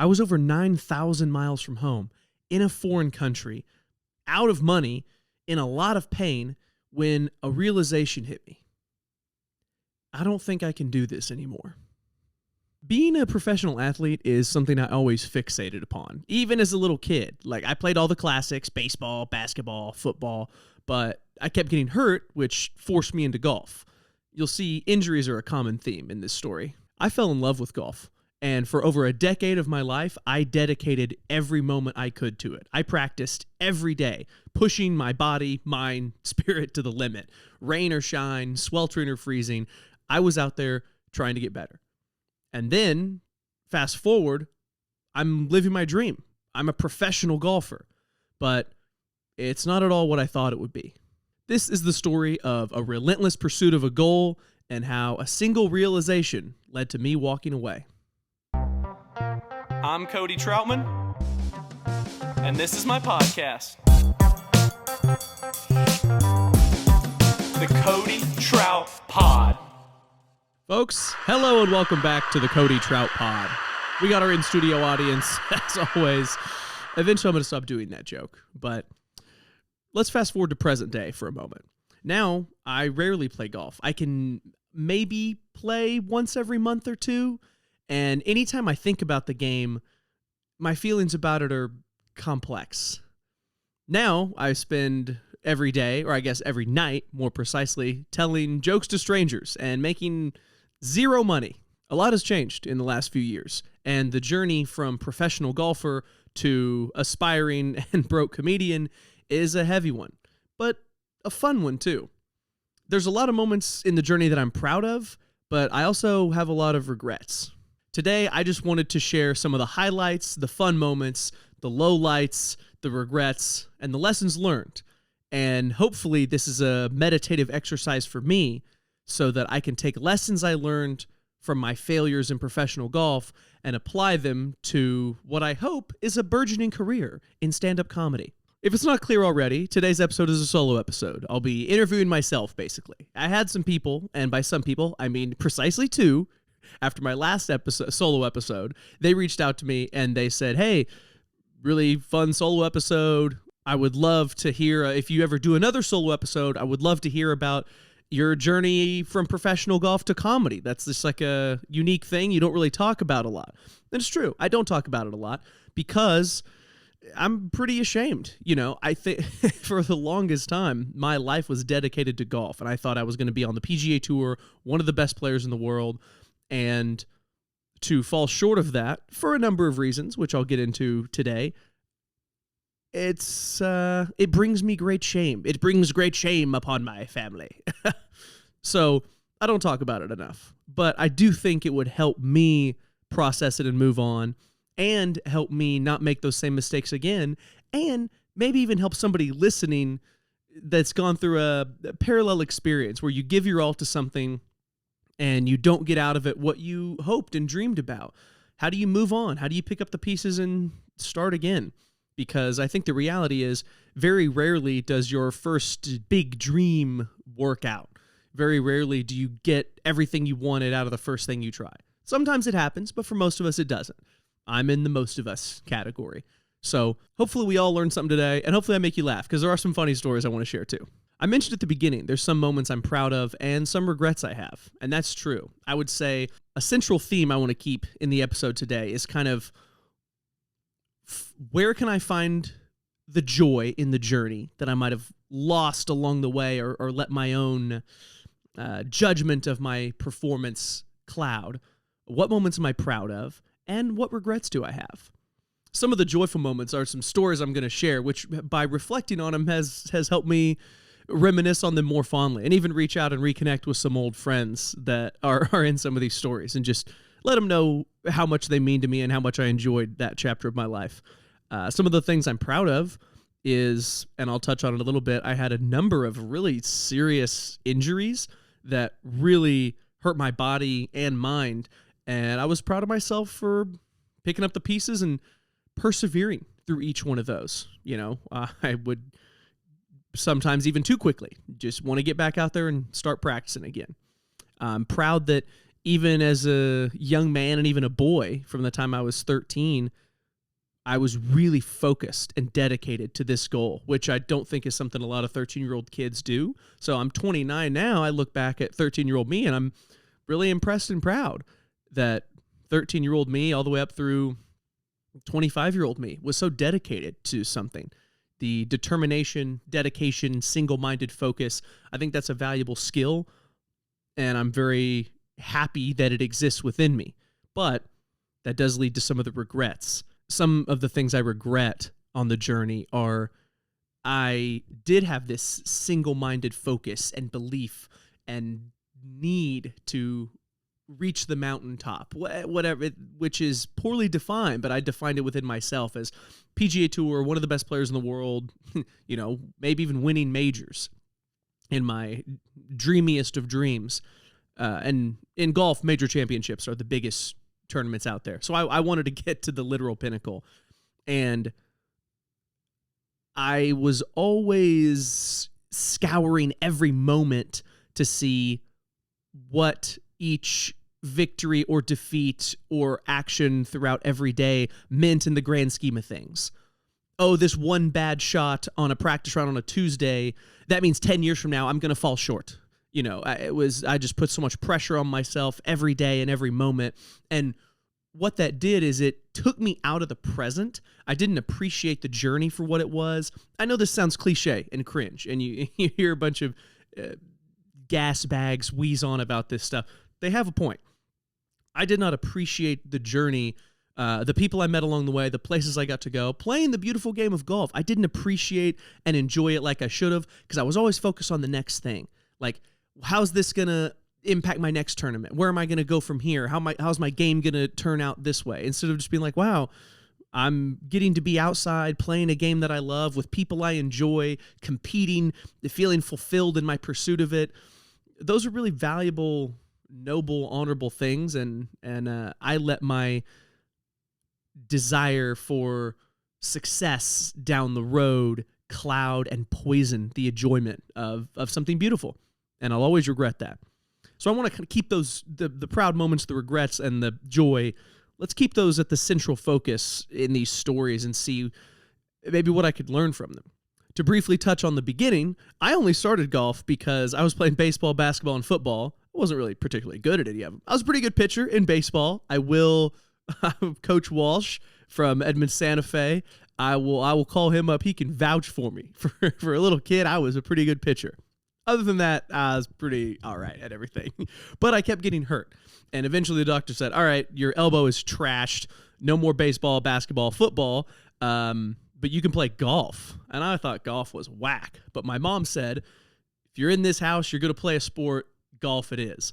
I was over 9,000 miles from home, in a foreign country, out of money, in a lot of pain, when a realization hit me. I don't think I can do this anymore. Being a professional athlete is something I always fixated upon, even as a little kid. Like, I played all the classics, baseball, basketball, football, but I kept getting hurt, which forced me into golf. You'll see injuries are a common theme in this story. I fell in love with golf, and for over a decade of my life, I dedicated every moment I could to it. I practiced every day, pushing my body, mind, spirit to the limit. Rain or shine, sweltering or freezing, I was out there trying to get better. And then, fast forward, I'm living my dream. I'm a professional golfer, but it's not at all what I thought it would be. This is the story of a relentless pursuit of a goal and how a single realization led to me walking away. I'm Cody Troutman, and this is my podcast, The Cody Trout Pod. Folks, hello and welcome back to the Cody Trout Pod. We got our in-studio audience, as always. Eventually I'm going to stop doing that joke, but let's fast forward to present day for a moment. Now, I rarely play golf. I can maybe play once every month or two, and anytime I think about the game, my feelings about it are complex. Now, I spend every day, or I guess every night, more precisely, telling jokes to strangers and making zero money. A lot has changed in the last few years, and the journey from professional golfer to aspiring and broke comedian is a heavy one, but a fun one too. There's a lot of moments in the journey that I'm proud of, but I also have a lot of regrets. Today, I just wanted to share some of the highlights, the fun moments, the lowlights, the regrets, and the lessons learned. And hopefully this is a meditative exercise for me so that I can take lessons I learned from my failures in professional golf and apply them to what I hope is a burgeoning career in stand-up comedy. If it's not clear already, today's episode is a solo episode. I'll be interviewing myself, basically. I had some people, and by some people, I mean precisely two, after my last solo episode, they reached out to me and they said, hey, really fun solo episode. I would love to hear, if you ever do another solo episode, I would love to hear about your journey from professional golf to comedy. That's just like a unique thing you don't really talk about a lot. And it's true. I don't talk about it a lot because I'm pretty ashamed. You know, I think for the longest time, my life was dedicated to golf, and I thought I was going to be on the PGA Tour, one of the best players in the world, and to fall short of that for a number of reasons, which I'll get into today, it brings me great shame. It brings great shame upon my family. So I don't talk about it enough, but I do think it would help me process it and move on, and help me not make those same mistakes again, and maybe even help somebody listening that's gone through a parallel experience where you give your all to something and you don't get out of it what you hoped and dreamed about. How do you move on? How do you pick up the pieces and start again? Because I think the reality is very rarely does your first big dream work out. Very rarely do you get everything you wanted out of the first thing you try. Sometimes it happens, but for most of us, it doesn't. I'm in the most of us category. So hopefully we all learned something today, and hopefully I make you laugh, because there are some funny stories I want to share too. I mentioned at the beginning, there's some moments I'm proud of and some regrets I have, and that's true. I would say a central theme I want to keep in the episode today is kind of where can I find the joy in the journey that I might have lost along the way, or let my own judgment of my performance cloud. What moments am I proud of, and what regrets do I have? Some of the joyful moments are some stories I'm going to share, which by reflecting on them has helped me reminisce on them more fondly, and even reach out and reconnect with some old friends that are in some of these stories, and just let them know how much they mean to me and how much I enjoyed that chapter of my life. Some of the things I'm proud of is, and I'll touch on it a little bit, I had a number of really serious injuries that really hurt my body and mind, and I was proud of myself for picking up the pieces and persevering through each one of those. You know, I would sometimes even too quickly just want to get back out there and start practicing again. I'm proud that even as a young man and even a boy, from the time I was 13, I was really focused and dedicated to this goal, which I don't think is something a lot of 13-year-old kids do. So I'm 29 now. I look back at 13-year-old me, and I'm really impressed and proud that 13-year-old me all the way up through 25-year-old me was so dedicated to something. The determination, dedication, single-minded focus, I think that's a valuable skill, and I'm very happy that it exists within me. But that does lead to some of the regrets. Some of the things I regret on the journey are I did have this single-minded focus and belief and need to reach the mountaintop, whatever, which is poorly defined, but I defined it within myself as PGA Tour, one of the best players in the world, maybe even winning majors in my dreamiest of dreams. And in golf, major championships are the biggest tournaments out there. So I wanted to get to the literal pinnacle. And I was always scouring every moment to see what each victory or defeat or action throughout every day meant in the grand scheme of things. Oh, this one bad shot on a practice round on a Tuesday, that means 10 years from now I'm going to fall short. I just put so much pressure on myself every day and every moment. And what that did is it took me out of the present. I didn't appreciate the journey for what it was. I know this sounds cliche and cringe, and you hear a bunch of gas bags wheeze on about this stuff. They have a point. I did not appreciate the journey, the people I met along the way, the places I got to go, playing the beautiful game of golf. I didn't appreciate and enjoy it like I should have because I was always focused on the next thing. Like, how's this going to impact my next tournament? Where am I going to go from here? How's my game going to turn out this way? Instead of just being like, wow, I'm getting to be outside playing a game that I love with people I enjoy, competing, feeling fulfilled in my pursuit of it. Those are really valuable, noble, honorable things. And I let my desire for success down the road cloud and poison the enjoyment of something beautiful. And I'll always regret that. So I want to kind of keep those, the proud moments, the regrets, and the joy. Let's keep those at the central focus in these stories and see maybe what I could learn from them. To briefly touch on the beginning, I only started golf because I was playing baseball, basketball, and football. I wasn't really particularly good at any of them. I was a pretty good pitcher in baseball. Coach Walsh from Edmond Santa Fe, I will call him up. He can vouch for me. For a little kid, I was a pretty good pitcher. Other than that, I was pretty all right at everything. But I kept getting hurt. And eventually the doctor said, all right, your elbow is trashed. No more baseball, basketball, football, but you can play golf. And I thought golf was whack. But my mom said, if you're in this house, you're going to play a sport, golf it is.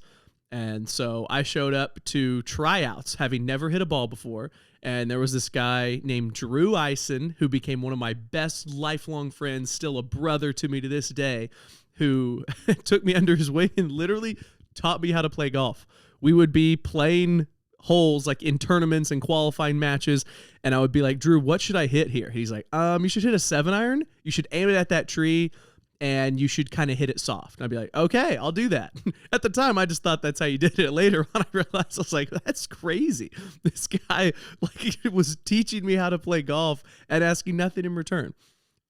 And so I showed up to tryouts, having never hit a ball before. And there was this guy named Drew Eisen, who became one of my best lifelong friends, still a brother to me to this day, who took me under his wing and literally taught me how to play golf. We would be playing holes like in tournaments and qualifying matches, and I would be like, Drew, what should I hit here? He's like, you should hit a 7-iron. You should aim it at that tree, and you should kind of hit it soft. And I'd be like, okay, I'll do that. At the time, I just thought that's how you did it. Later on, I realized, I was like, that's crazy. This guy was teaching me how to play golf and asking nothing in return.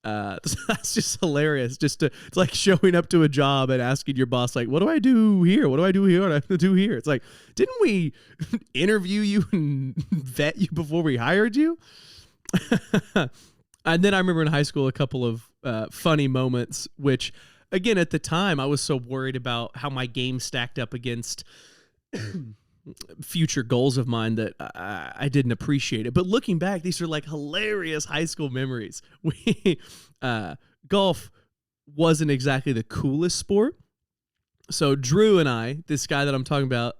That's just hilarious. It's like showing up to a job and asking your boss, like, what do I do here? What do I do here? What do I do here? It's like, didn't we interview you and vet you before we hired you? And then I remember in high school a couple of funny moments, which, again, at the time, I was so worried about how my game stacked up against future goals of mine that I didn't appreciate it. But looking back, these are like hilarious high school memories. Golf wasn't exactly the coolest sport. So Drew and I, this guy that I'm talking about,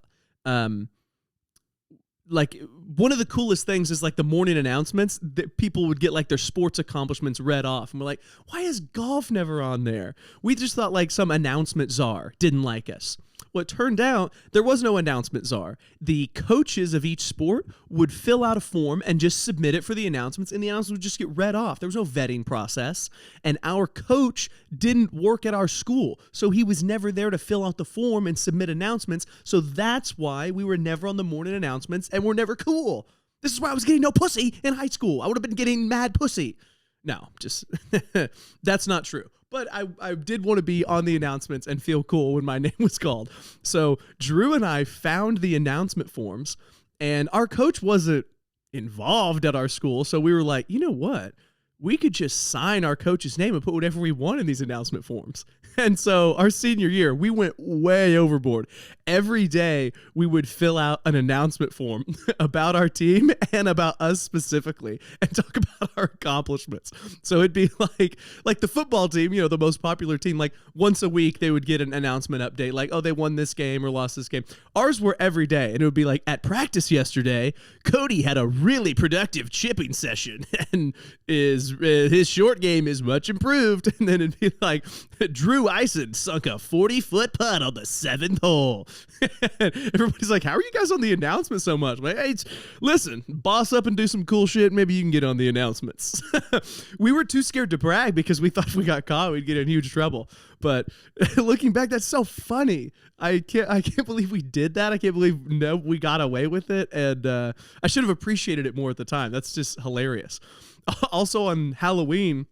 like one of the coolest things is like the morning announcements that people would get like their sports accomplishments read off. And we're like, why is golf never on there? We just thought like some announcement czar didn't like us. Well, it turned out there was no announcement czar. The coaches of each sport would fill out a form and just submit it for the announcements, and the announcements would just get read off. There was no vetting process, and our coach didn't work at our school, so he was never there to fill out the form and submit announcements, so that's why we were never on the morning announcements, and we're never cool. This is why I was getting no pussy in high school. I would have been getting mad pussy. No, just that's not true. But I did want to be on the announcements and feel cool when my name was called. So Drew and I found the announcement forms, and our coach wasn't involved at our school. So we were like, you know what? We could just sign our coach's name and put whatever we want in these announcement forms. And so our senior year, we went way overboard. Every day we would fill out an announcement form about our team and about us specifically and talk about our accomplishments. So it'd be like the football team, the most popular team, like once a week they would get an announcement update like, oh, they won this game or lost this game. Ours were every day, and it would be like, at practice yesterday, Cody had a really productive chipping session and his short game is much improved. And then it'd be like, Drew Ison sunk a 40-foot putt on the 7th hole. Everybody's like, how are you guys on the announcement so much? I'm like, hey, listen, boss up and do some cool shit. Maybe you can get on the announcements. We were too scared to brag because we thought if we got caught, we'd get in huge trouble. But looking back, that's so funny. I can't believe we did that. I can't believe we got away with it. And I should have appreciated it more at the time. That's just hilarious. Also on Halloween,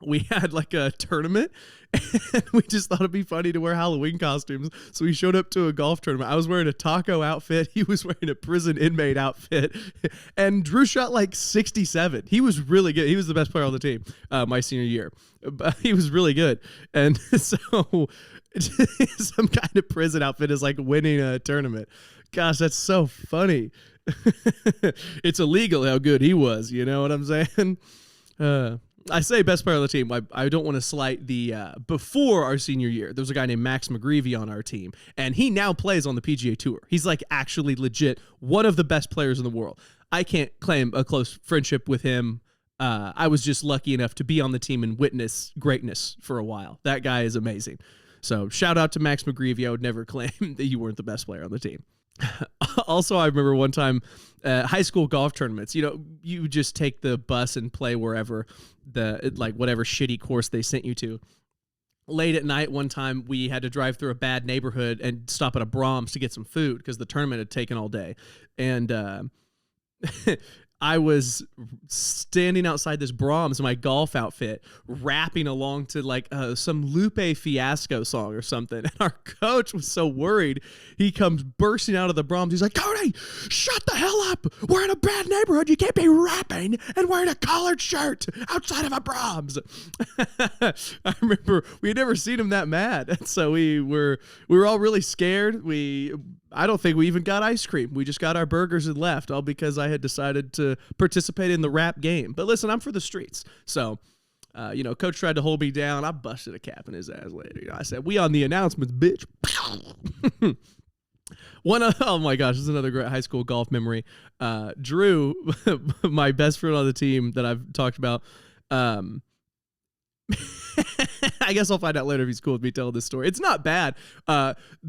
we had like a tournament, and we just thought it'd be funny to wear Halloween costumes. So we showed up to a golf tournament. I was wearing a taco outfit. He was wearing a prison inmate outfit. And Drew shot like 67. He was really good. He was the best player on the team my senior year. But he was really good. And so some kind of prison outfit is like winning a tournament. Gosh, that's so funny. It's illegal how good he was. You know what I'm saying? I say best player on the team. I don't want to slight the before our senior year. There was a guy named Max McGreevy on our team, and he now plays on the PGA Tour. He's like actually legit one of the best players in the world. I can't claim a close friendship with him. I was just lucky enough to be on the team and witness greatness for a while. That guy is amazing. So shout out to Max McGreevy. I would never claim that you weren't the best player on the team. Also, I remember one time, high school golf tournaments, you just take the bus and play wherever whatever shitty course they sent you to. Late at night, one time we had to drive through a bad neighborhood and stop at a Brahms to get some food because the tournament had taken all day. And, I was standing outside this Brahms in my golf outfit, rapping along to like some Lupe Fiasco song or something. And our coach was so worried. He comes bursting out of the Brahms. He's like, Cody, shut the hell up. We're in a bad neighborhood. You can't be rapping and wearing a collared shirt outside of a Brahms. I remember we had never seen him that mad. And so we were all really scared. I don't think we even got ice cream. We just got our burgers and left, all because I had decided to participate in the rap game. But listen, I'm for the streets. So, coach tried to hold me down. I busted a cap in his ass later. I said, we on the announcements, bitch. Oh my gosh, this is another great high school golf memory. Drew, my best friend on the team that I've talked about, I guess I'll find out later if he's cool with me telling this story. It's not bad.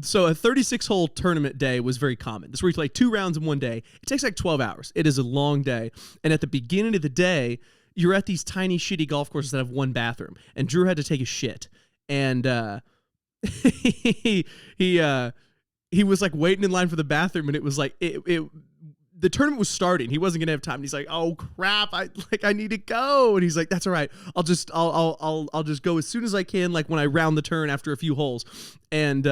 So a 36-hole tournament day was very common. This is where you play 2 rounds in one day. It takes like 12 hours. It is a long day. And at the beginning of the day, you're at these tiny, shitty golf courses that have one bathroom. And Drew had to take a shit. And he was like waiting in line for the bathroom, and it was like the tournament was starting. He wasn't gonna have time. And he's like, "Oh crap! I need to go." And he's like, "That's all right. I'll just go as soon as I can. Like when I round the turn after a few holes." And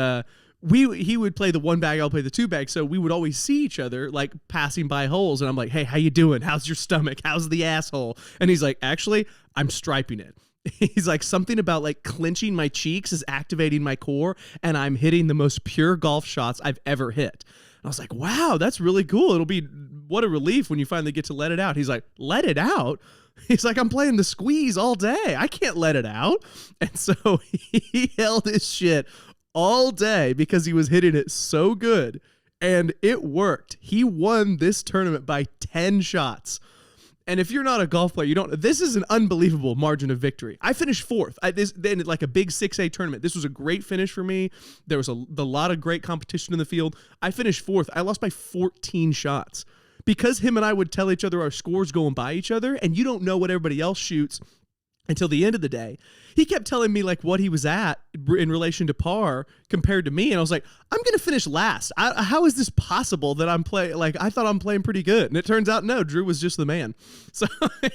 he would play the 1 bag. I'll play the 2 bag. So we would always see each other like passing by holes. And I'm like, "Hey, how you doing? How's your stomach? How's the asshole?" And he's like, "Actually, I'm striping it." He's like, something about like clenching my cheeks is activating my core, and I'm hitting the most pure golf shots I've ever hit. I was like, wow, that's really cool. It'll be what a relief when you finally get to let it out. He's like, let it out? He's like, I'm playing the squeeze all day. I can't let it out. And so he held his shit all day because he was hitting it so good. And it worked. He won this tournament by 10 shots. And if you're not a golf player, you don't. This is an unbelievable margin of victory. I finished fourth. Then like a big 6A tournament. This was a great finish for me. There was a lot of great competition in the field. I finished fourth. I lost by 14 shots because him and I would tell each other our scores going by each other, and you don't know what everybody else shoots until the end of the day. He kept telling me like what he was at in relation to par compared to me, and I was like, I'm gonna finish last. How is this possible that I'm playing? Like, I thought I'm playing pretty good, and it turns out no, Drew was just the man. So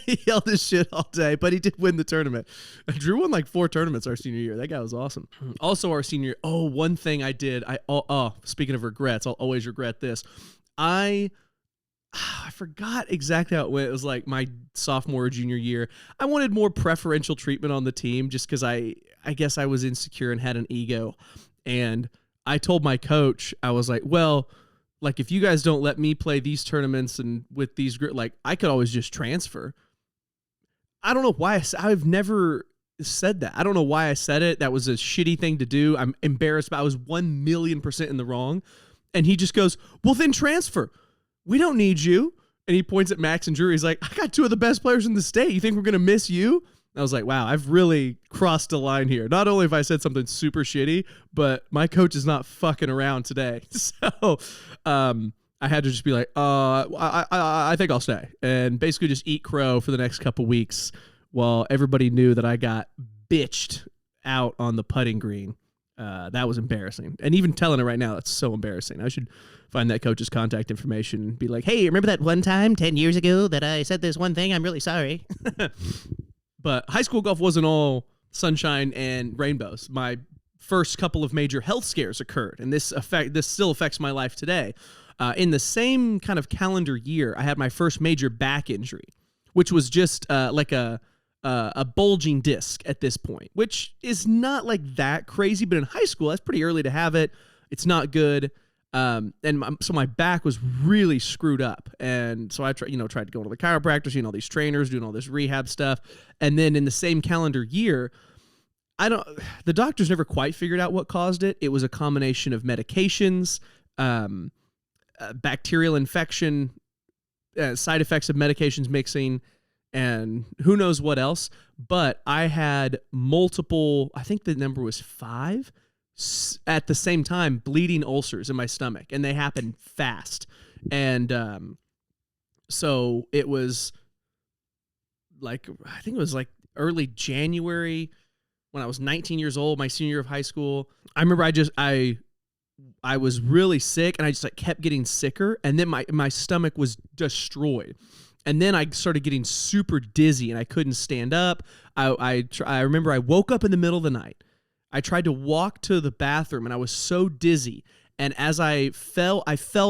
he yelled his shit all day, but he did win the tournament. Drew won like 4 tournaments our senior year. That guy was awesome. Also our senior year, one thing I did, speaking of regrets, I'll always regret this. I forgot exactly how it went. It was like my sophomore or junior year. I wanted more preferential treatment on the team just because I guess I was insecure and had an ego. And I told my coach, I was like, well, like if you guys don't let me play these tournaments and with these, like I could always just transfer. I don't know why I've never said that. I don't know why I said it. That was a shitty thing to do. I'm embarrassed, but I was 1,000,000% in the wrong. And he just goes, well, then transfer. We don't need you. And he points at Max and Drew. He's like, I got 2 of the best players in the state. You think we're going to miss you? I was like, wow, I've really crossed a line here. Not only have I said something super shitty, but my coach is not fucking around today. So I had to just be like, I think I'll stay. And basically just eat crow for the next couple weeks while everybody knew that I got bitched out on the putting green. That was embarrassing. And even telling it right now, that's so embarrassing. I should find that coach's contact information and be like, hey, remember that one time 10 years ago that I said this one thing? I'm really sorry. But high school golf wasn't all sunshine and rainbows. My first couple of major health scares occurred, and this still affects my life today. In the same kind of calendar year, I had my first major back injury, which was just like a bulging disc at this point, which is not like that crazy, but in high school, that's pretty early to have it. It's not good. So my back was really screwed up. And so I tried to go to the chiropractor, seeing all these trainers, doing all this rehab stuff. And then in the same calendar year, the doctors never quite figured out what caused it. It was a combination of medications, bacterial infection, side effects of medications mixing, and who knows what else. But I had multiple, I think the number was 5, at the same time, bleeding ulcers in my stomach, and they happened fast. And so it was like, I think it was like early January when I was 19 years old, my senior year of high school. I remember I was really sick, and I just like kept getting sicker, and then my stomach was destroyed. And then I started getting super dizzy, and I couldn't stand up. I remember I woke up in the middle of the night. I tried to walk to the bathroom, and I was so dizzy. And as I fell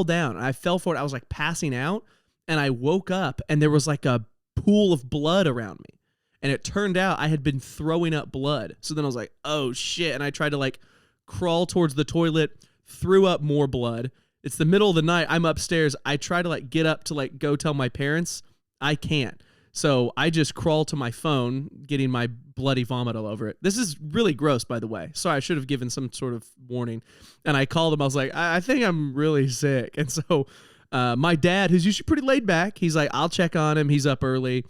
down, and I fell forward. I was like passing out, and I woke up, and there was like a pool of blood around me. And it turned out I had been throwing up blood. So then I was like, oh shit. And I tried to like crawl towards the toilet, threw up more blood. It's the middle of the night. I'm upstairs. I try to like get up to like go tell my parents. I can't. So I just crawl to my phone, getting my bloody vomit all over it. This is really gross, by the way. Sorry, I should have given some sort of warning. And I called him. I was like, I think I'm really sick. And so my dad, who's usually pretty laid back, he's like, I'll check on him. He's up early.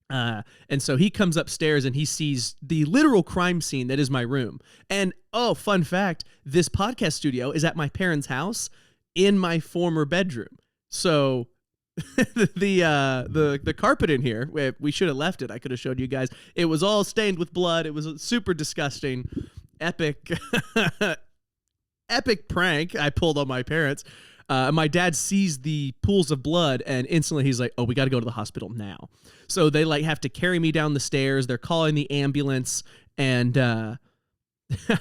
And so he comes upstairs and he sees the literal crime scene that is my room. And fun fact, this podcast studio is at my parents' house in my former bedroom. So the carpet in here, we should have left it. I could have showed you guys. It was all stained with blood. It was super disgusting. Epic prank I pulled on my parents. My dad sees the pools of blood, and instantly he's like, oh, we got to go to the hospital now. So they like have to carry me down the stairs. They're calling the ambulance. And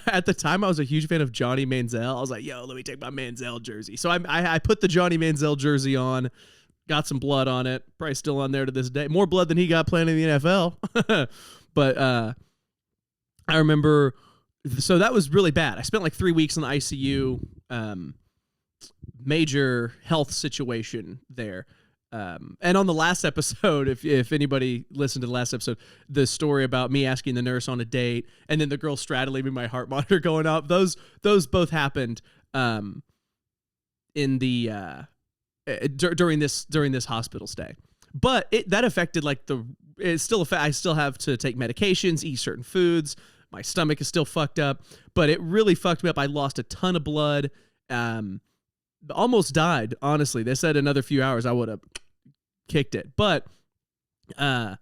at the time, I was a huge fan of Johnny Manziel. I was like, yo, let me take my Manziel jersey. So I put the Johnny Manziel jersey on, got some blood on it. Probably still on there to this day. More blood than he got playing in the NFL. But I remember, so that was really bad. I spent like 3 weeks in the ICU. Major health situation there. And on the last episode, if anybody listened to the last episode, the story about me asking the nurse on a date and then the girl straddling me, my heart monitor going up, those both happened in the during this hospital stay. But that affected I still have to take medications, eat certain foods. My stomach is still fucked up, but it really fucked me up. I lost a ton of blood. Almost died, honestly. They said another few hours I would have kicked it. But that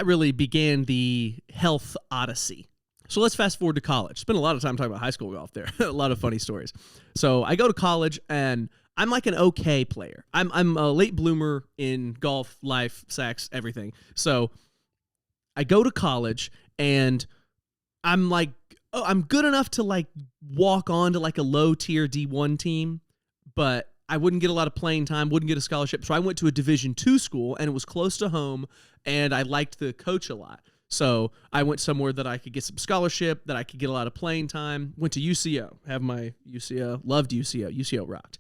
really began the health odyssey. So let's fast forward to college. Spent a lot of time talking about high school golf there. A lot of funny stories. So I go to college, and I'm like an okay player. I'm a late bloomer in golf, life, sex, everything. So I go to college, and I'm like, I'm good enough to like walk on to like a low tier D1 team, but I wouldn't get a lot of playing time, wouldn't get a scholarship. So I went to a Division II school, and it was close to home, and I liked the coach a lot. So I went somewhere that I could get some scholarship, that I could get a lot of playing time. Went to UCO, have my UCO, loved UCO. UCO rocked.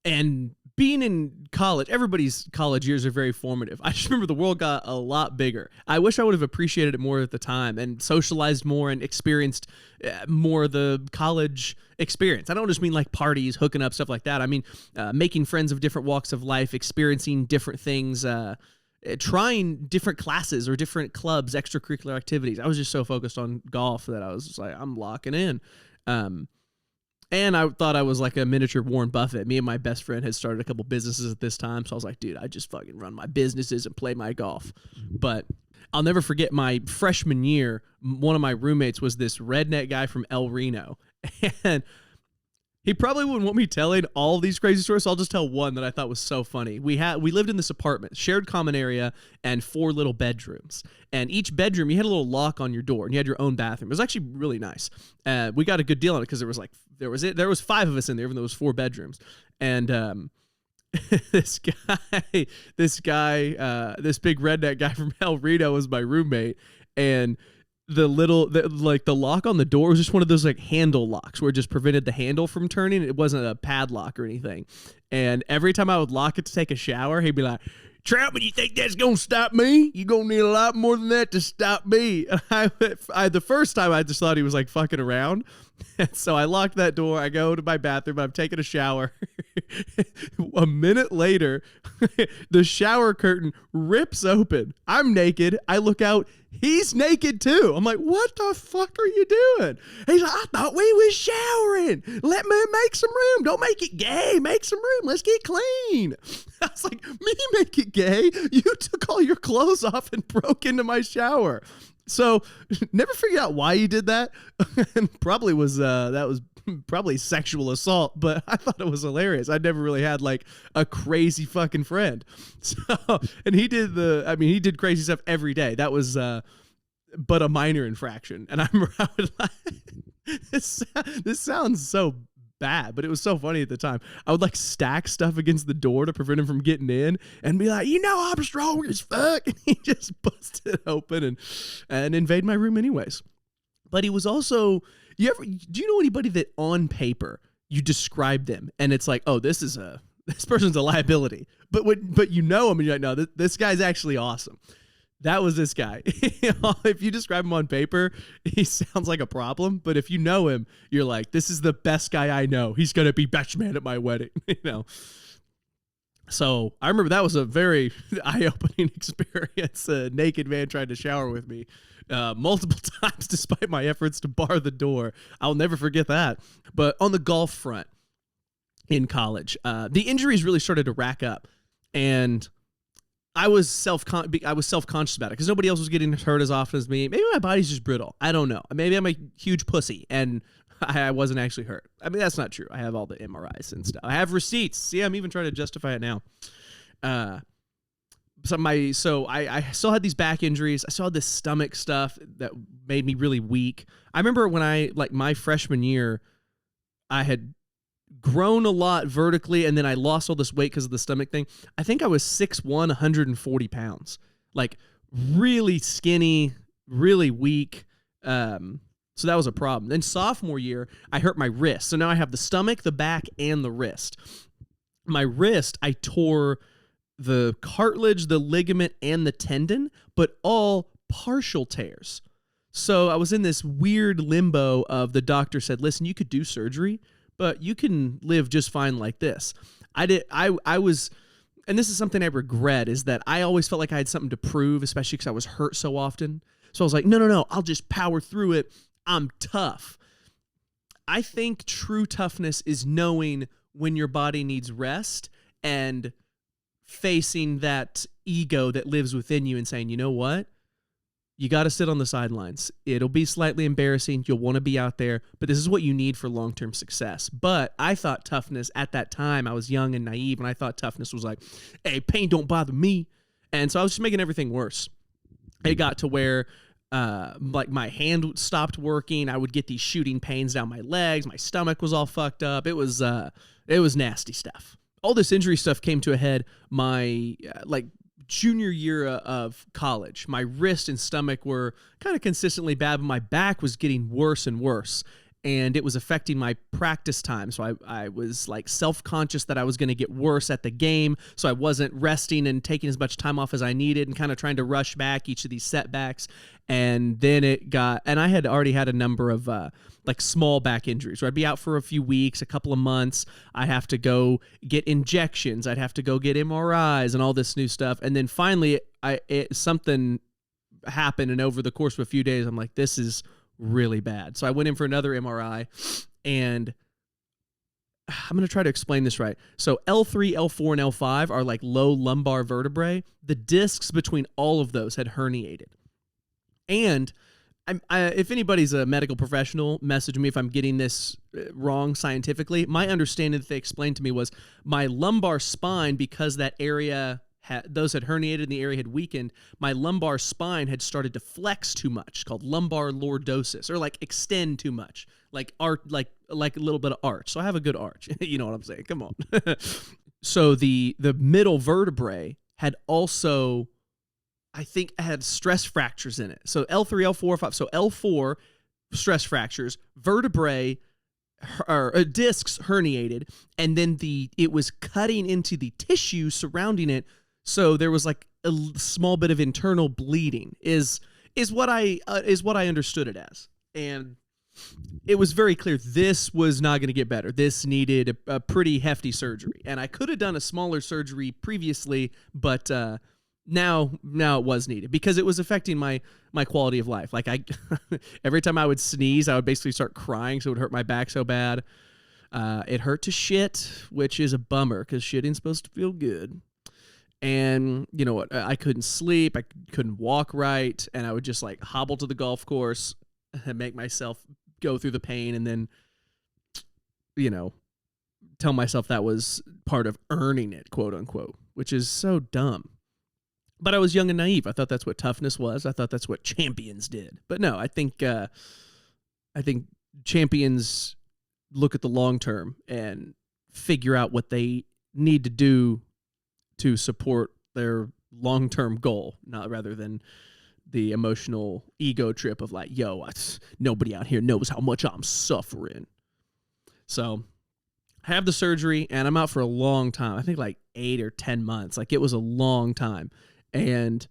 And being in college, everybody's college years are very formative. I just remember the world got a lot bigger. I wish I would have appreciated it more at the time and socialized more and experienced more of the college experience. I don't just mean like parties, hooking up, stuff like that. I mean making friends of different walks of life, experiencing different things, trying different classes or different clubs, extracurricular activities. I was just so focused on golf that I was just like, I'm locking in. And I thought I was like a miniature Warren Buffett. Me and my best friend had started a couple businesses at this time. So I was like, dude, I just fucking run my businesses and play my golf. But I'll never forget my freshman year. One of my roommates was this redneck guy from El Reno. And he probably wouldn't want me telling all these crazy stories, so I'll just tell one that I thought was so funny. We lived in this apartment, shared common area, and 4 little bedrooms. And each bedroom, you had a little lock on your door, and you had your own bathroom. It was actually really nice. We got a good deal on it because there was 5 of us in there, even though it was 4 bedrooms. And this big redneck guy from El Reno was my roommate, and the lock on the door was just one of those like handle locks where it just prevented the handle from turning. It wasn't a padlock or anything. And every time I would lock it to take a shower, he'd be like, Troutman, you think that's going to stop me? You're going to need a lot more than that to stop me. And the first time I just thought he was like fucking around. And so I locked that door. I go to my bathroom. I'm taking a shower. A minute later, the shower curtain rips open. I'm naked. I look out. He's naked too. I'm like, what the fuck are you doing? He's like, I thought we was showering. Let me make some room. Don't make it gay. Make some room. Let's get clean. I was like, me make it gay? You took all your clothes off and broke into my shower. So never figured out why he did that. And probably was that was probably sexual assault, but I thought it was hilarious. I never really had like a crazy fucking friend. So, and he did crazy stuff every day. That was but a minor infraction. And I remember I would like this sounds so bad, but it was so funny at the time. I would like stack stuff against the door to prevent him from getting in and be like, I'm strong as fuck. And he just busted it open and invade my room anyways. But he was also, do you know anybody that on paper you describe them and it's like, oh, this person's a liability, but you know him and you're like, no, this guy's actually awesome. That was this guy. If you describe him on paper, he sounds like a problem. But if you know him, you're like, this is the best guy I know. He's going to be best man at my wedding. So I remember that was a very eye-opening experience. A naked man tried to shower with me multiple times despite my efforts to bar the door. I'll never forget that. But on the golf front in college, the injuries really started to rack up. And I was self-conscious about it because nobody else was getting hurt as often as me. Maybe my body's just brittle. I don't know. Maybe I'm a huge pussy and I wasn't actually hurt. I mean, that's not true. I have all the MRIs and stuff. I have receipts. See, I'm even trying to justify it now. So I still had these back injuries. I still had this stomach stuff that made me really weak. I remember when my freshman year, I had grown a lot vertically, and then I lost all this weight because of the stomach thing. I think I was 6'1", 140 pounds. Like, really skinny, really weak. So that was a problem. Then sophomore year, I hurt my wrist. So now I have the stomach, the back, and the wrist. My wrist, I tore the cartilage, the ligament, and the tendon, but all partial tears. So I was in this weird limbo of the doctor said, listen, you could do surgery, but you can live just fine like this. I was and this is something I regret, is that I always felt like I had something to prove, especially because I was hurt so often. So I was like, no, I'll just power through it. I'm tough. I think true toughness is knowing when your body needs rest and facing that ego that lives within you and saying, you know what? You got to sit on the sidelines. It'll be slightly embarrassing. You'll want to be out there, but this is what you need for long-term success. But I thought toughness at that time, I was young and naive, and I thought toughness was like, hey, pain don't bother me. And so I was just making everything worse. It got to where like my hand stopped working. I would get these shooting pains down my legs. My stomach was all fucked up. It was nasty stuff. All this injury stuff came to a head my junior year of college. My wrist and stomach were kind of consistently bad, but my back was getting worse and worse, and it was affecting my practice time. So I was like self-conscious that I was going to get worse at the game, so I wasn't resting and taking as much time off as I needed and kind of trying to rush back each of these setbacks. And then and I had already had a number of like small back injuries where I'd be out for a few weeks, a couple of months. I'd have to go get injections. I'd have to go get MRIs and all this new stuff. And then finally something happened. And over the course of a few days, I'm like, this is really bad. So I went in for another MRI, and I'm going to try to explain this right. So L3, L4, and L5 are like low lumbar vertebrae. The discs between all of those had herniated. And if anybody's a medical professional, message me if I'm getting this wrong scientifically. My understanding that they explained to me was my lumbar spine, because that area those had herniated and the area had weakened, my lumbar spine had started to flex too much. It's called lumbar lordosis, or like extend too much, like art, like a little bit of arch. So I have a good arch. You know what I'm saying? Come on. So the middle vertebrae had also, I think, had stress fractures in it. So L3, L4, 5. So L4, stress fractures, vertebrae or discs herniated, and then it was cutting into the tissue surrounding it. So there was like a small bit of internal bleeding is what I understood it as. And it was very clear this was not going to get better. This needed a pretty hefty surgery. And I could have done a smaller surgery previously, but now it was needed because it was affecting my quality of life. Like every time I would sneeze, I would basically start crying, so it would hurt my back so bad. It hurt to shit, which is a bummer because shitting's supposed to feel good. And you know what? I couldn't sleep. I couldn't walk right. And I would just like hobble to the golf course and make myself go through the pain, and then, tell myself that was part of earning it, quote unquote, which is so dumb. But I was young and naive. I thought that's what toughness was. I thought that's what champions did. But no, I think champions look at the long term and figure out what they need to do to support their long-term goal, not rather than the emotional ego trip of like, yo, nobody out here knows how much I'm suffering. So I have the surgery, and I'm out for a long time. I think like 8 or 10 months. Like, it was a long time. And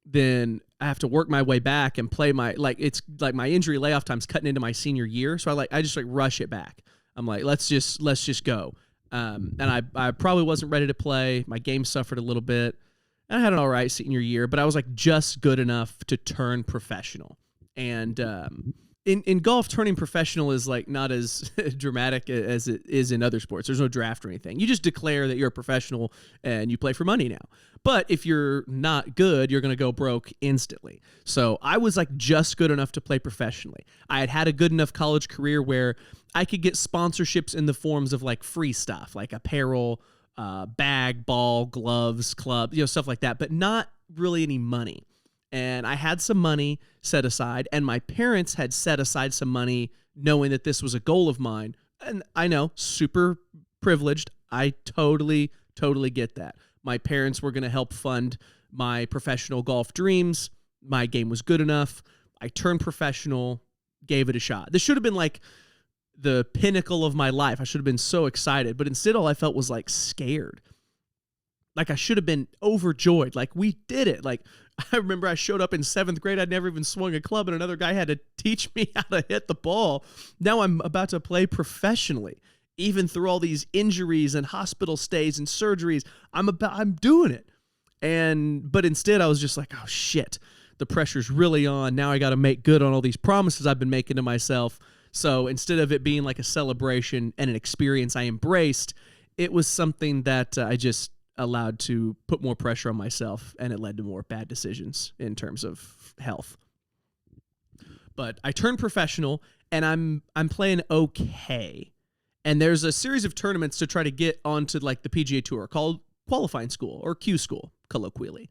then I have to work my way back and play it's like my injury layoff time's cutting into my senior year. So I just rush it back. I'm like, let's just go. And I probably wasn't ready to play. My game suffered a little bit. I had an all right senior year, but I was like just good enough to turn professional. And in golf, turning professional is like not as dramatic as it is in other sports. There's no draft or anything. You just declare that you're a professional and you play for money now. But if you're not good, you're going to go broke instantly. So I was like just good enough to play professionally. I had a good enough college career where I could get sponsorships in the forms of like free stuff, like apparel, bag, ball, gloves, club, stuff like that, but not really any money. And I had some money set aside, and my parents had set aside some money knowing that this was a goal of mine. And I know, super privileged. I totally get that. My parents were going to help fund my professional golf dreams. My game was good enough. I turned professional, gave it a shot. This should have been like the pinnacle of my life. I should have been so excited, but instead all I felt was like scared. Like I should have been overjoyed. Like we did it. Like I remember I showed up in 7th grade. I'd never even swung a club, and another guy had to teach me how to hit the ball. Now I'm about to play professionally even through all these injuries and hospital stays and surgeries, I'm doing it. But instead I was just like, oh shit, the pressure's really on. Now I got to make good on all these promises I've been making to myself. So instead of it being like a celebration and an experience I embraced, it was something that I just allowed to put more pressure on myself, and it led to more bad decisions in terms of health. But I turned professional, and I'm playing okay. And there's a series of tournaments to try to get onto like the PGA Tour called qualifying school, or Q school colloquially.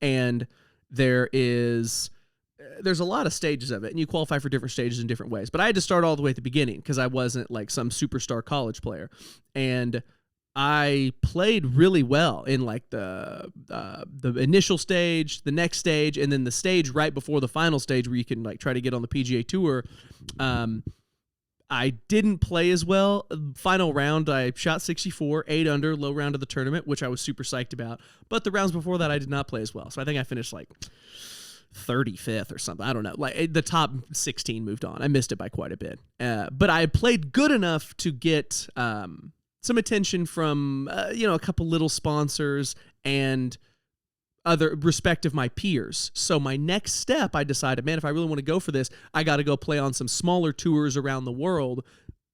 And there's a lot of stages of it, and you qualify for different stages in different ways. But I had to start all the way at the beginning because I wasn't like some superstar college player. And I played really well in like the initial stage, the next stage, and then the stage right before the final stage where you can like try to get on the PGA Tour. I didn't play as well. Final round, I shot 64, 8 under, low round of the tournament, which I was super psyched about. But the rounds before that, I did not play as well. So I think I finished like 35th or something. I don't know. Like the top 16 moved on. I missed it by quite a bit. But I played good enough to get some attention from a couple little sponsors and other respect of my peers. So my next step, I decided, man, if I really want to go for this, I got to go play on some smaller tours around the world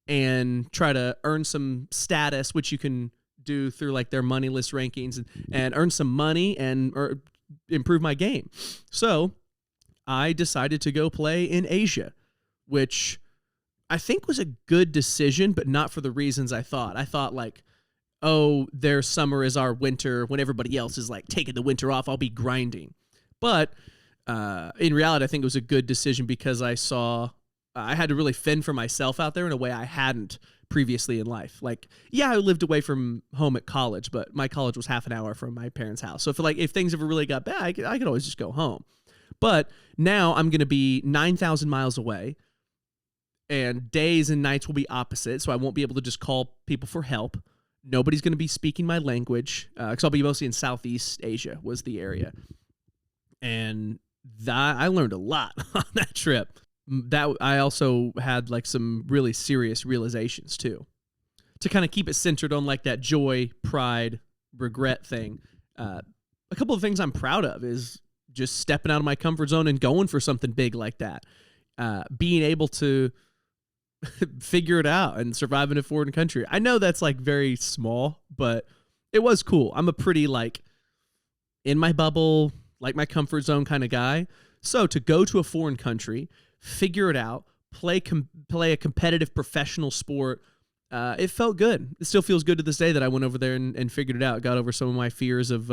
and try to earn some status, which you can do through like their money list rankings, and earn some money or improve my game. So I decided to go play in Asia, which I think was a good decision, but not for the reasons I thought. I thought like, oh, their summer is our winter. When everybody else is like taking the winter off, I'll be grinding. But in reality, I think it was a good decision because I saw I had to really fend for myself out there in a way I hadn't previously in life. Like, yeah, I lived away from home at college, but my college was half an hour from my parents' house. So if things ever really got bad, I could always just go home. But now I'm going to be 9,000 miles away, and days and nights will be opposite, so I won't be able to just call people for help. Nobody's going to be speaking my language because I'll be mostly in Southeast Asia was the area. And I learned a lot on that trip. That I also had like some really serious realizations too, to kind of keep it centered on like that joy, pride, regret thing. A couple of things I'm proud of is just stepping out of my comfort zone and going for something big like that. Being able to figure it out and survive in a foreign country. I know that's like very small, but it was cool. I'm a pretty like in my bubble, like my comfort zone kind of guy. So to go to a foreign country, figure it out, play a competitive professional sport, it felt good. It still feels good to this day that I went over there and figured it out. Got over some of my fears of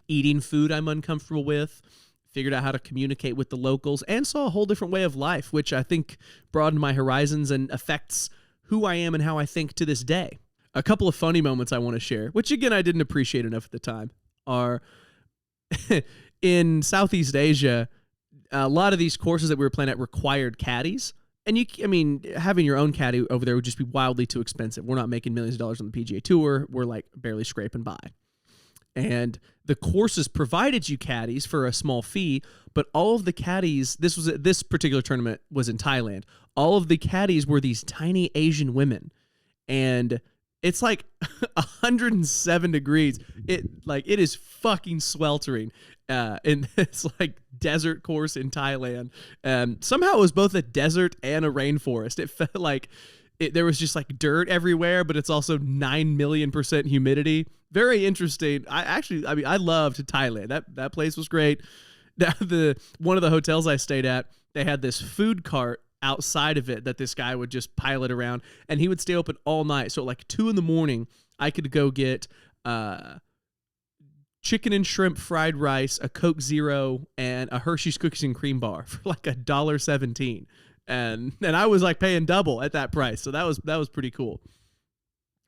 eating food I'm uncomfortable with, figured out how to communicate with the locals, and saw a whole different way of life, which I think broadened my horizons and affects who I am and how I think to this day. A couple of funny moments I want to share, which again I didn't appreciate enough at the time, are in Southeast Asia, a lot of these courses that we were playing at required caddies. And having your own caddy over there would just be wildly too expensive. We're not making millions of dollars on the PGA Tour. We're like barely scraping by. And the courses provided you caddies for a small fee, but all of the caddies, this particular tournament was in Thailand. All of the caddies were these tiny Asian women. And it's like 107 degrees. It is fucking sweltering. In this like desert course in Thailand. Somehow it was both a desert and a rainforest. It felt like there was just like dirt everywhere, but it's also 9,000,000% humidity. Very interesting. I loved Thailand. That place was great. One of the hotels I stayed at, they had this food cart outside of it that this guy would just pilot around, and he would stay open all night. So at like 2 a.m, I could go get chicken and shrimp fried rice, a Coke Zero, and a Hershey's cookies and cream bar for like $1.17. And I was like paying double at that price. So that was pretty cool.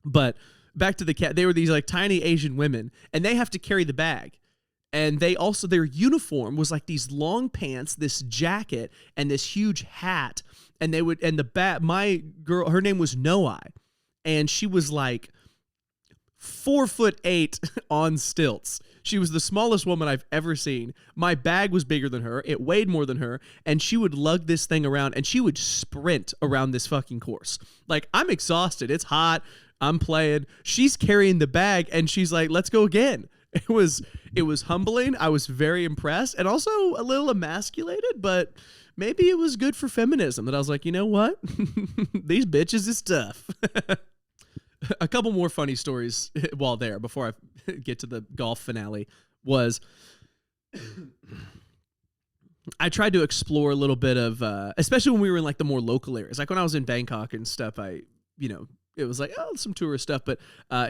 But back to the cat, they were these like tiny Asian women, and they have to carry the bag. And their uniform was like these long pants, this jacket, and this huge hat. And my girl, her name was Noai, and she was like 4'8" on stilts. She was the smallest woman I've ever seen. My bag was bigger than her. It weighed more than her. And she would lug this thing around and she would sprint around this fucking course. Like, I'm exhausted. It's hot. I'm playing. She's carrying the bag and she's like, let's go again. It was humbling. I was very impressed and also a little emasculated, but maybe it was good for feminism that I was like, you know what? These bitches is tough. A couple more funny stories while there before I get to the golf finale was I tried to explore a little bit of, especially when we were in like the more local areas. Like when I was in Bangkok and stuff, it was like, oh, some tourist stuff. But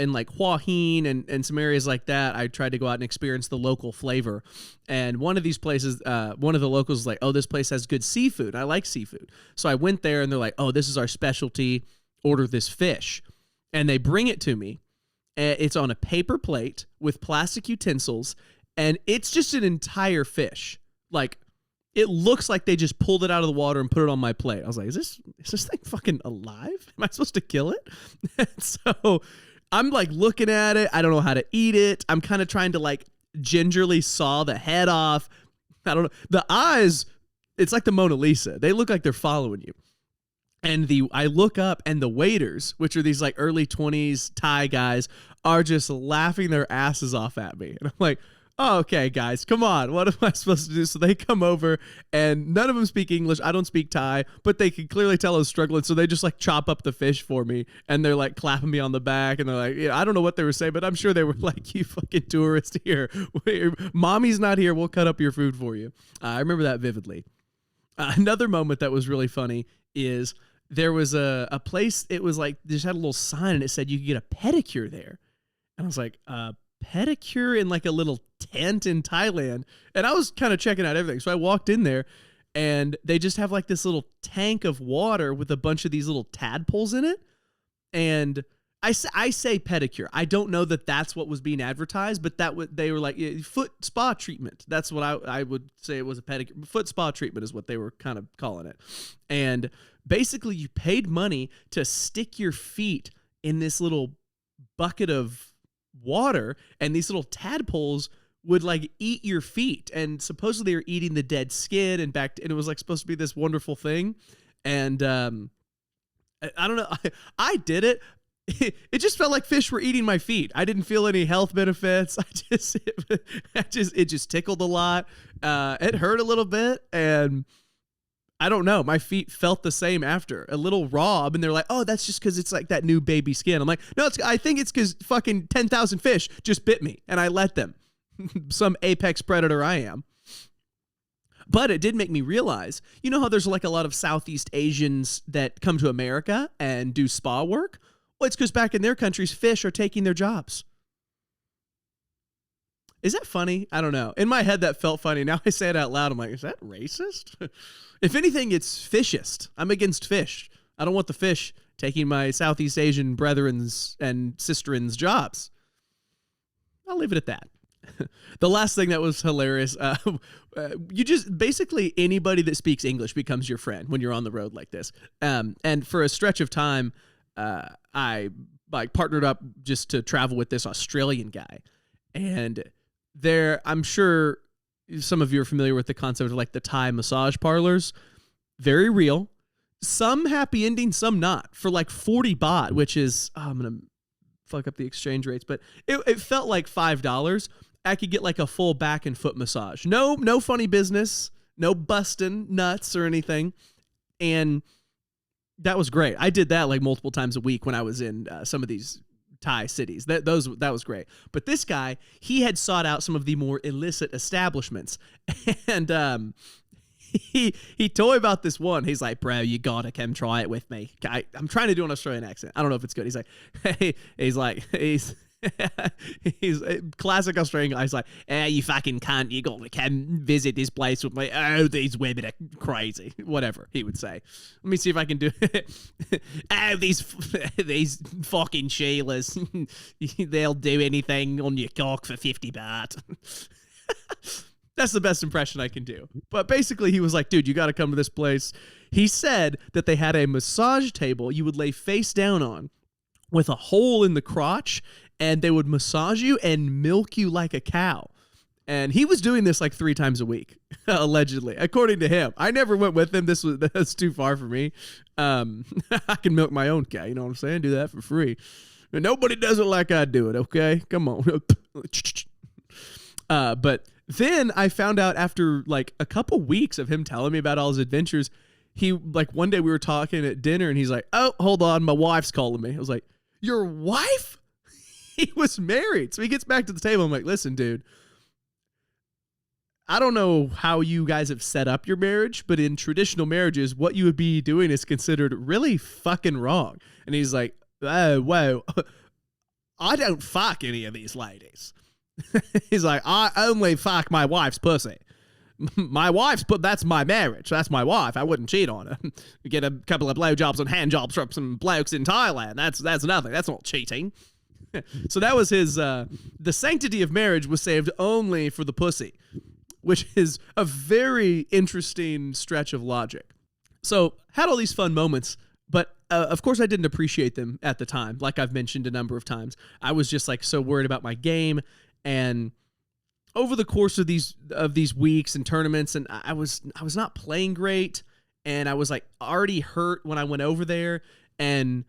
in like Hua Hin and some areas like that, I tried to go out and experience the local flavor. And one of these places, one of the locals was like, oh, this place has good seafood. I like seafood. So I went there and they're like, oh, this is our specialty. Order this fish. And they bring it to me. It's on a paper plate with plastic utensils. And it's just an entire fish. Like, it looks like they just pulled it out of the water and put it on my plate. I was like, is this thing fucking alive? Am I supposed to kill it? And so I'm like looking at it. I don't know how to eat it. I'm kind of trying to like gingerly saw the head off. I don't know. The eyes, it's like the Mona Lisa. They look like they're following you. And I look up and the waiters, which are these like early 20s Thai guys, are just laughing their asses off at me. And I'm like, oh, okay, guys, come on. What am I supposed to do? So they come over and none of them speak English. I don't speak Thai, but they can clearly tell I was struggling. So they just like chop up the fish for me and they're like clapping me on the back. And they're like, yeah, I don't know what they were saying, but I'm sure they were like, you fucking tourist here. Mommy's not here. We'll cut up your food for you. I remember that vividly. Another moment that was really funny is there was a place, it was like, they just had a little sign and it said you could get a pedicure there. And I was like, pedicure in like a little tent in Thailand. And I was kind of checking out everything. So I walked in there and they just have like this little tank of water with a bunch of these little tadpoles in it. And I say pedicure. I don't know that that's what was being advertised, but they were like foot spa treatment. That's what I would say it was a pedicure. Foot spa treatment is what they were kind of calling it. And basically you paid money to stick your feet in this little bucket of water and these little tadpoles would like eat your feet and supposedly they were eating the dead skin and it was like supposed to be this wonderful thing. And I don't know. I did it. It just felt like fish were eating my feet. I didn't feel any health benefits. It just tickled a lot. It hurt a little bit and I don't know. My feet felt the same after. A little raw, and they're like, oh, that's just because it's like that new baby skin. I'm like, no, I think it's because fucking 10,000 fish just bit me, and I let them. Some apex predator I am. But it did make me realize, you know how there's like a lot of Southeast Asians that come to America and do spa work? Well, it's because back in their countries, fish are taking their jobs. Is that funny? I don't know. In my head, that felt funny. Now I say it out loud. I'm like, is that racist? If anything, it's fishist. I'm against fish. I don't want the fish taking my Southeast Asian brethren's and sisterins' jobs. I'll leave it at that. The last thing that was hilarious, you just basically anybody that speaks English becomes your friend when you're on the road like this. And for a stretch of time, I like partnered up just to travel with this Australian guy. And I'm sure some of you are familiar with the concept of like the Thai massage parlors. Very real. Some happy ending, some not. For like 40 baht, which is, I'm going to fuck up the exchange rates, but it felt like $5. I could get like a full back and foot massage. No funny business, no busting nuts or anything. And that was great. I did that like multiple times a week when I was in some of these Thai cities. That was great. But this guy, he had sought out some of the more illicit establishments. And he told me about this one. He's like, bro, you gotta come try it with me. I'm trying to do an Australian accent. I don't know if it's good. He's like, hey, he's a classic Australian guy. He's like, you fucking cunt, you gotta come visit this place with me. Oh, these women are crazy. Whatever he would say. Let me see if I can do it. Oh, these fucking Sheilas. They'll do anything on your cock for 50 baht. That's the best impression I can do. But basically, he was like, dude, you got to come to this place. He said that they had a massage table you would lay face down on with a hole in the crotch, and they would massage you and milk you like a cow. And he was doing this like 3 times a week, allegedly, according to him. I never went with him. That's too far for me. I can milk my own cow. You know what I'm saying? Do that for free. But nobody does it like I do it. Okay, come on. But then I found out after like a couple weeks of him telling me about all his adventures, he like one day we were talking at dinner and he's like, "Oh, hold on, my wife's calling me." I was like, "Your wife?" He was married. So he gets back to the table. I'm like, "Listen, dude, I don't know how you guys have set up your marriage, but in traditional marriages, what you would be doing is considered really fucking wrong." And he's like, "Oh, whoa, I don't fuck any of these ladies." He's like, "I only fuck my wife's pussy. My wife's, but that's my marriage. That's my wife. I wouldn't cheat on her. You get a couple of blowjobs and hand jobs from some blokes in Thailand. That's nothing. That's not cheating." So that was his, the sanctity of marriage was saved only for the pussy, which is a very interesting stretch of logic. So had all these fun moments, but of course I didn't appreciate them at the time. Like I've mentioned a number of times, I was just like so worried about my game. And over the course of these weeks and tournaments, and I was not playing great, and I was like already hurt when I went over there, and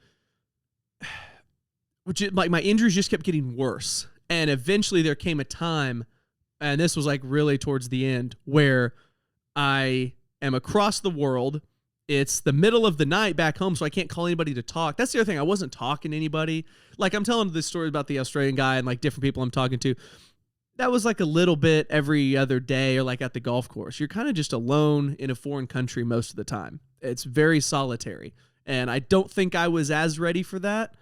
like my injuries just kept getting worse. And eventually there came a time, and this was like really towards the end, where I am across the world. It's the middle of the night back home, so I can't call anybody to talk. That's the other thing. I wasn't talking to anybody. Like I'm telling this story about the Australian guy and like different people I'm talking to. That was like a little bit every other day or like at the golf course. You're kind of just alone in a foreign country most of the time. It's very solitary. And I don't think I was as ready for that.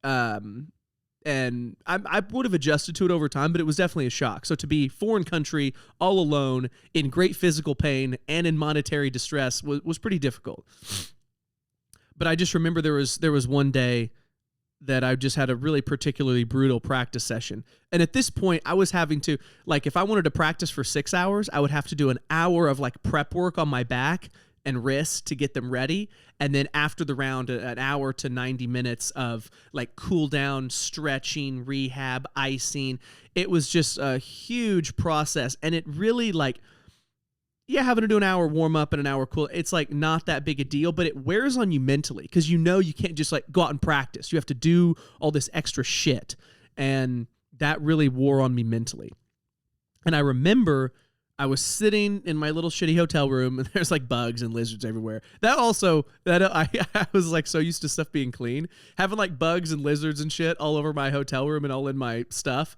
And I would have adjusted to it over time, but it was definitely a shock. So to be foreign country, all alone, in great physical pain and in monetary distress was pretty difficult. But I just remember there was one day that I just had a really particularly brutal practice session. And at this point, I was having to, like, if I wanted to practice for 6 hours, I would have to do an hour of like prep work on my back and wrist to get them ready. And then after the round, an hour to 90 minutes of like cool down, stretching, rehab, icing. It was just a huge process. And it really like, yeah, having to do an hour warm up and an hour cool, it's like not that big a deal, but it wears on you mentally because you know you can't just like go out and practice. You have to do all this extra shit. And that really wore on me mentally. And I remember I was sitting in my little shitty hotel room and there's like bugs and lizards everywhere. I was like so used to stuff being clean. Having like bugs and lizards and shit all over my hotel room and all in my stuff.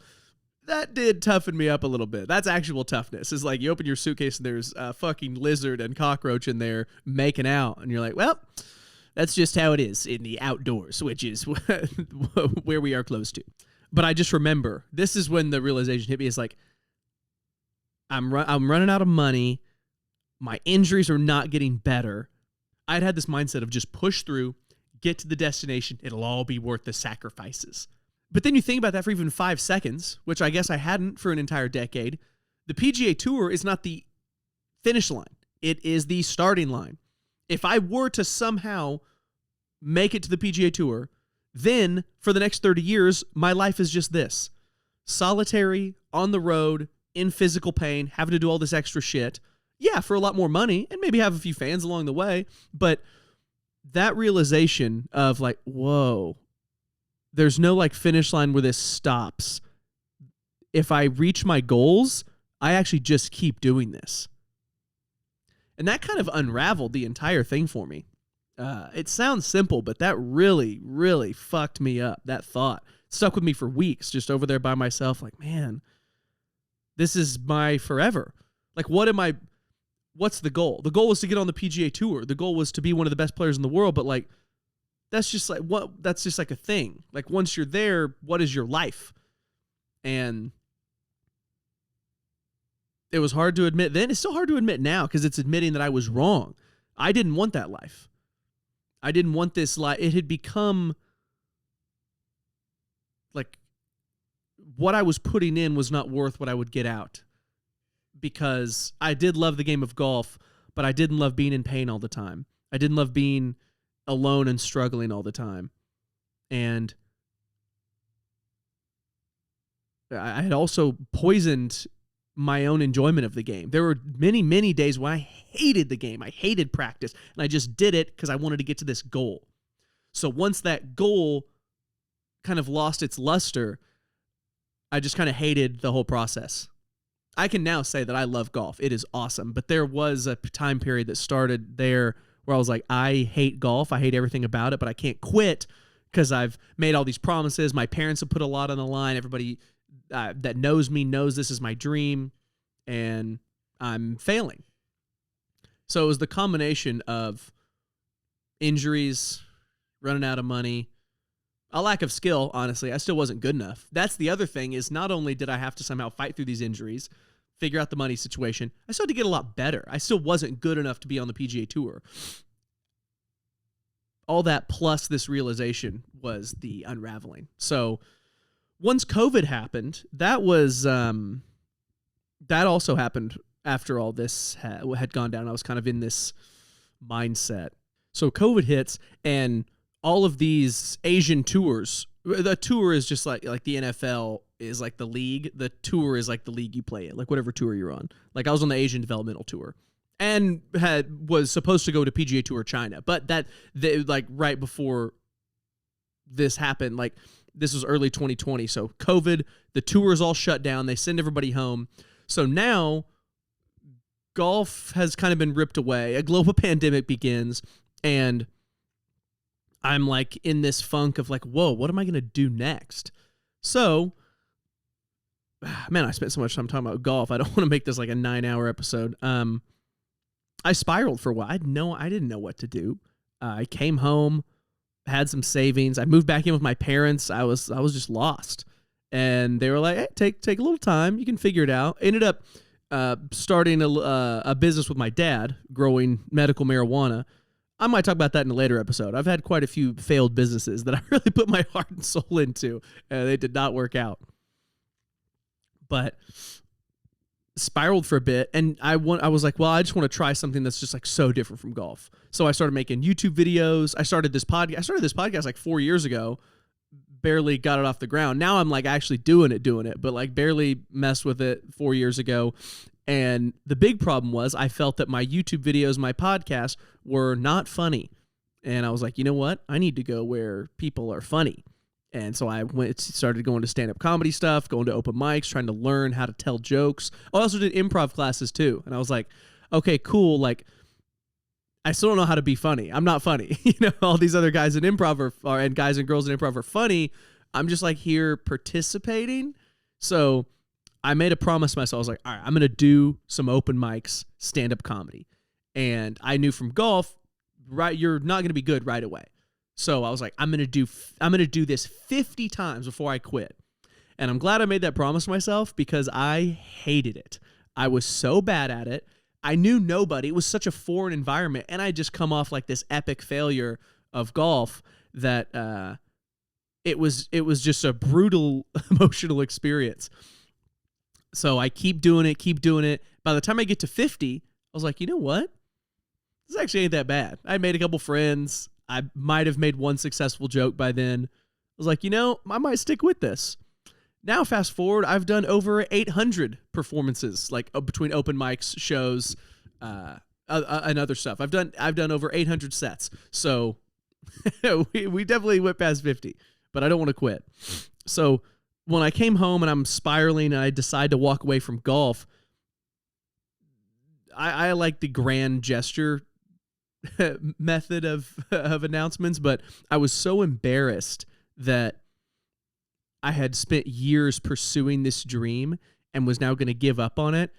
That did toughen me up a little bit. That's actual toughness. It's like you open your suitcase and there's a fucking lizard and cockroach in there making out. And you're like, well, that's just how it is in the outdoors, which is where we are close to. But I just remember, this is when the realization hit me. It's like, I'm running out of money. My injuries are not getting better. I'd had this mindset of just push through, get to the destination. It'll all be worth the sacrifices. But then you think about that for even 5 seconds, which I guess I hadn't for an entire decade. The PGA Tour is not the finish line. It is the starting line. If I were to somehow make it to the PGA Tour, then for the next 30 years, my life is just this. Solitary, on the road, in physical pain, having to do all this extra shit. Yeah, for a lot more money and maybe have a few fans along the way. But that realization of like, whoa, there's no like finish line where this stops. If I reach my goals, I actually just keep doing this. And that kind of unraveled the entire thing for me. It sounds simple, but that really, really fucked me up. That thought stuck with me for weeks, just over there by myself. Like, man, this is my forever. Like, what's the goal? The goal was to get on the PGA Tour. The goal was to be one of the best players in the world. But like, that's just like a thing. Like once you're there, what is your life? And it was hard to admit then. It's still hard to admit now because it's admitting that I was wrong. I didn't want that life. I didn't want this life. It had become like what I was putting in was not worth what I would get out. Because I did love the game of golf, but I didn't love being in pain all the time. I didn't love being alone and struggling all the time. And I had also poisoned my own enjoyment of the game. There were many, many days when I hated the game. I hated practice, and I just did it because I wanted to get to this goal. So once that goal kind of lost its luster, I just kind of hated the whole process. I can now say that I love golf. It is awesome. But there was a time period that started there where I was like, I hate golf. I hate everything about it, but I can't quit because I've made all these promises. My parents have put a lot on the line. Everybody that knows me knows this is my dream, and I'm failing. So it was the combination of injuries, running out of money, a lack of skill, honestly. I still wasn't good enough. That's the other thing, is not only did I have to somehow fight through these injuries, figure out the money situation, I still had to get a lot better. I still wasn't good enough to be on the PGA Tour. All that plus this realization was the unraveling. So once COVID happened, that was that also happened after all this had gone down. I was kind of in this mindset. So COVID hits, and all of these Asian tours, the tour is just like the NFL is like the league. The tour is like the league you play in, like whatever tour you're on. Like I was on the Asian Developmental Tour and was supposed to go to PGA Tour China, but like right before this happened, like this was early 2020. So COVID, the tour is all shut down. They send everybody home. So now golf has kind of been ripped away. A global pandemic begins, and I'm like in this funk of like, whoa, what am I going to do next? So, man, I spent so much time talking about golf. I don't want to make this like a 9-hour episode. I spiraled for a while. I didn't know what to do. I came home, had some savings. I moved back in with my parents. I was just lost. And they were like, hey, take a little time. You can figure it out. Ended up starting a business with my dad, growing medical marijuana. I might talk about that in a later episode. I've had quite a few failed businesses that I really put my heart and soul into, and they did not work out. But spiraled for a bit, and I was like, well, I just want to try something that's just like so different from golf. So I started making YouTube videos. I started this podcast like 4 years ago. Barely got it off the ground. Now I'm like actually doing it, but like barely messed with it 4 years ago. And the big problem was I felt that my YouTube videos, my podcast were not funny. And I was like, you know what? I need to go where people are funny. And so I started going to stand-up comedy stuff, going to open mics, trying to learn how to tell jokes. I also did improv classes too. And I was like, okay, cool. Like, I still don't know how to be funny. I'm not funny. All these other guys in improv and guys and girls in improv are funny. I'm just like here participating. So I made a promise to myself. I was like, all right, I'm going to do some open mics, stand-up comedy. And I knew from golf, right, you're not going to be good right away. So I was like, I'm going to do this 50 times before I quit. And I'm glad I made that promise to myself because I hated it. I was so bad at it. I knew nobody. It was such a foreign environment. And I just come off like this epic failure of golf that it was just a brutal emotional experience. So I keep doing it. By the time I get to 50, I was like, you know what? This actually ain't that bad. I made a couple friends. I might have made one successful joke by then. I was like, I might stick with this. Now, fast forward, I've done over 800 performances, like between open mics, shows, and other stuff. I've done over 800 sets. So we definitely went past 50, but I don't want to quit. So when I came home and I'm spiraling and I decide to walk away from golf, I like the grand gesture method of announcements, but I was so embarrassed that I had spent years pursuing this dream and was now going to give up on it.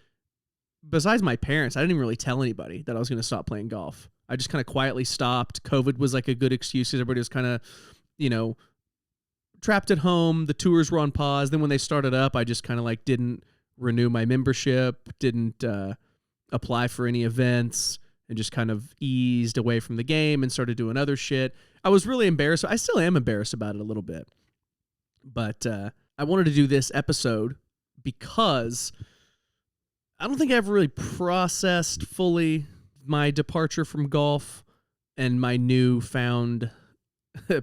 Besides my parents, I didn't even really tell anybody that I was going to stop playing golf. I just kind of quietly stopped. COVID was like a good excuse because everybody was kind of, trapped at home. The tours were on pause. Then when they started up, I just kind of like didn't renew my membership, didn't apply for any events, and just kind of eased away from the game and started doing other shit. I was really embarrassed. I still am embarrassed about it a little bit. But I wanted to do this episode because I don't think I ever really processed fully my departure from golf and my newfound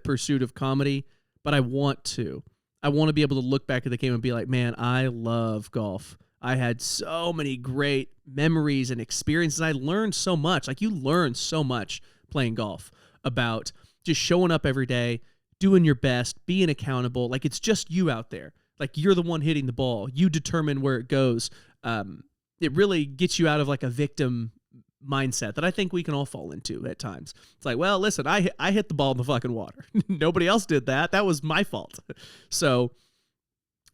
pursuit of comedy, but I want to. I want to be able to look back at the game and be like, man, I love golf. I had so many great memories and experiences. I learned so much. Like, you learn so much playing golf about just showing up every day, doing your best, being accountable. Like, it's just you out there. Like, you're the one hitting the ball. You determine where it goes. It really gets you out of like a victim mindset that I think we can all fall into at times. It's like, well, listen, I hit the ball in the fucking water. Nobody else did that. That was my fault. So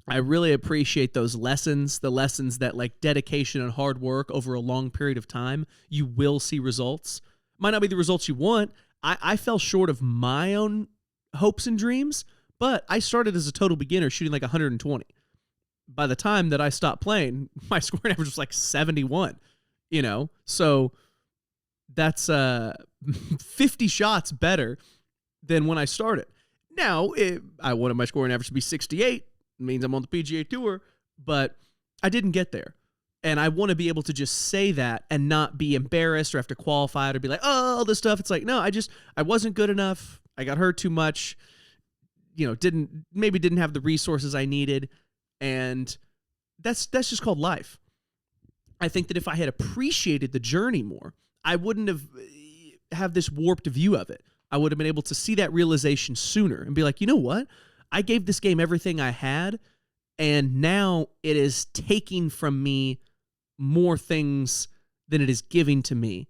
I really appreciate those lessons, the lessons that like dedication and hard work over a long period of time, you will see results. Might not be the results you want. I fell short of my own hopes and dreams, but I started as a total beginner shooting like 120. By the time that I stopped playing, my scoring average was like 71, So that's 50 shots better than when I started. Now, I wanted my scoring average to be 68. It means I'm on the PGA Tour, but I didn't get there. And I want to be able to just say that and not be embarrassed or have to qualify it or be like, oh, all this stuff. It's like, no, I wasn't good enough. I got hurt too much. Didn't have the resources I needed. And that's just called life. I think that if I had appreciated the journey more, I wouldn't have this warped view of it. I would have been able to see that realization sooner and be like, you know what? I gave this game everything I had, and now it is taking from me more things than it is giving to me.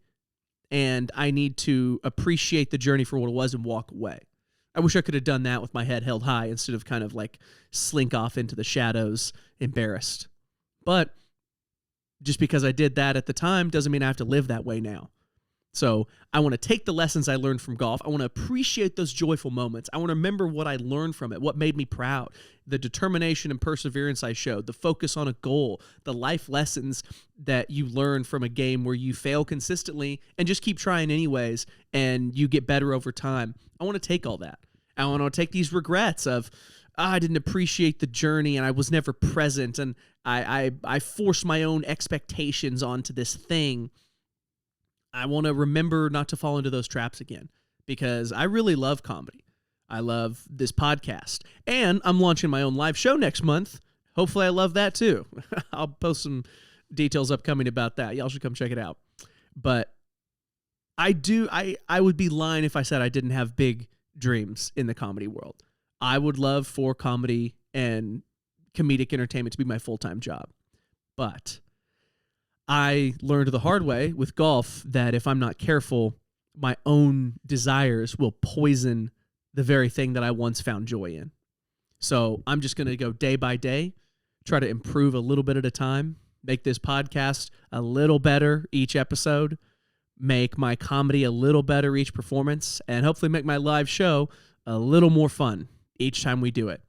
And I need to appreciate the journey for what it was and walk away. I wish I could have done that with my head held high instead of kind of like slink off into the shadows, embarrassed. But just because I did that at the time doesn't mean I have to live that way now. So I want to take the lessons I learned from golf. I want to appreciate those joyful moments. I want to remember what I learned from it, what made me proud, the determination and perseverance I showed, the focus on a goal, the life lessons that you learn from a game where you fail consistently and just keep trying anyways, and you get better over time. I want to take all that. I want to take these regrets of, I didn't appreciate the journey and I was never present, and I forced my own expectations onto this thing. I want to remember not to fall into those traps again, because I really love comedy. I love this podcast, and I'm launching my own live show next month. Hopefully I love that too. I'll post some details upcoming about that. Y'all should come check it out. But I would be lying if I said I didn't have big dreams in the comedy world. I would love for comedy and comedic entertainment to be my full-time job. But I learned the hard way with golf that if I'm not careful, my own desires will poison the very thing that I once found joy in. So I'm just going to go day by day, try to improve a little bit at a time, make this podcast a little better each episode, make my comedy a little better each performance, and hopefully make my live show a little more fun each time we do it.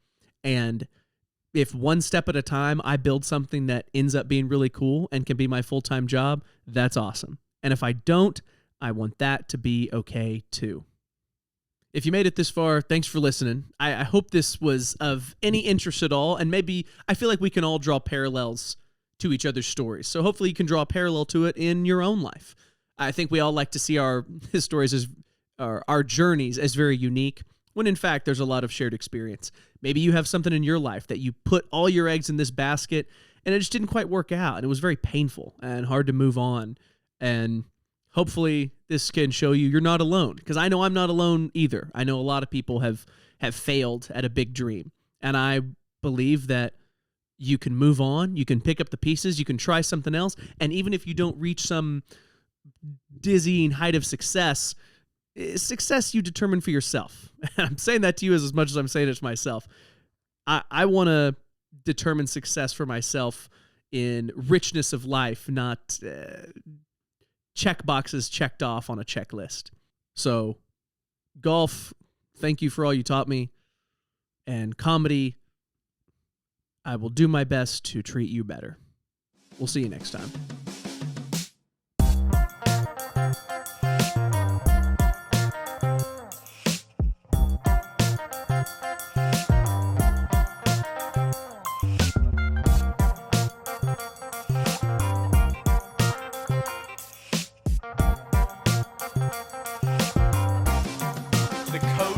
And if one step at a time I build something that ends up being really cool and can be my full-time job, that's awesome. And if I don't, I want that to be okay too. If you made it this far, thanks for listening. I hope this was of any interest at all, and maybe I feel like we can all draw parallels to each other's stories. So hopefully you can draw a parallel to it in your own life. I think we all like to see our stories as our journeys as very unique, when in fact there's a lot of shared experience. Maybe you have something in your life that you put all your eggs in this basket and it just didn't quite work out, and it was very painful and hard to move on. And hopefully this can show you're not alone, because I know I'm not alone either. I know a lot of people have failed at a big dream, and I believe that you can move on, you can pick up the pieces, you can try something else, and even if you don't reach some dizzying height of success you determine for yourself. I'm saying that to you as much as I'm saying it to myself. I want to determine success for myself in richness of life, not check boxes checked off on a checklist. So golf, thank you for all you taught me. And comedy, I will do my best to treat you better. We'll see you next time. The Cody